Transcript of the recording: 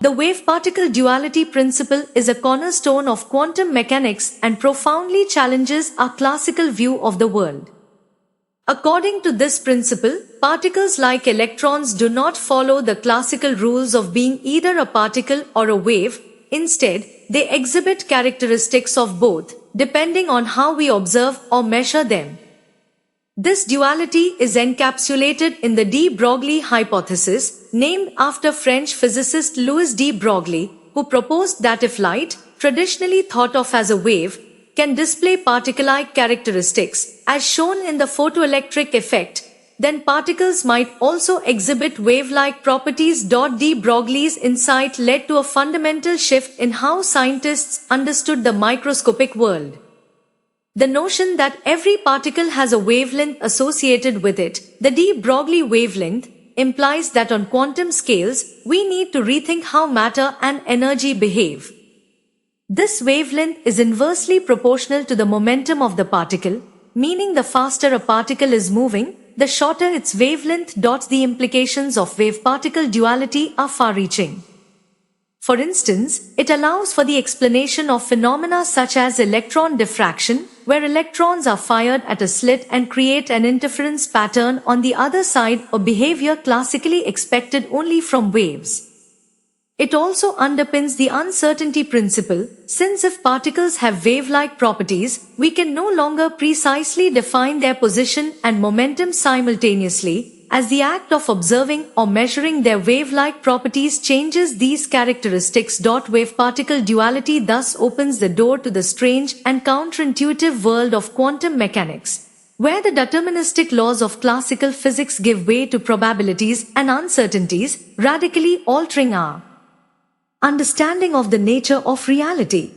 The wave-particle duality principle is a cornerstone of quantum mechanics and profoundly challenges our classical view of the world. According to this principle, particles like electrons do not follow the classical rules of being either a particle or a wave. Instead, they exhibit characteristics of both, depending on how we observe or measure them. This duality is encapsulated in the de Broglie hypothesis, named after French physicist Louis de Broglie, who proposed that if light, traditionally thought of as a wave, can display particle-like characteristics, as shown in the photoelectric effect, then particles might also exhibit wave-like properties. De Broglie's insight led to a fundamental shift in how scientists understood the microscopic world. The notion that every particle has a wavelength associated with it, the de Broglie wavelength, implies that on quantum scales, we need to rethink how matter and energy behave. This wavelength is inversely proportional to the momentum of the particle, meaning the faster a particle is moving, the shorter its wavelength. The implications of wave-particle duality are far-reaching. For instance, it allows for the explanation of phenomena such as electron diffraction, where electrons are fired at a slit and create an interference pattern on the other side, a behavior classically expected only from waves. It also underpins the uncertainty principle, since if particles have wave-like properties, we can no longer precisely define their position and momentum simultaneously, as the act of observing or measuring their wave-like properties changes these characteristics. Wave-particle duality thus opens the door to the strange and counterintuitive world of quantum mechanics, where the deterministic laws of classical physics give way to probabilities and uncertainties, radically altering our understanding of the nature of reality.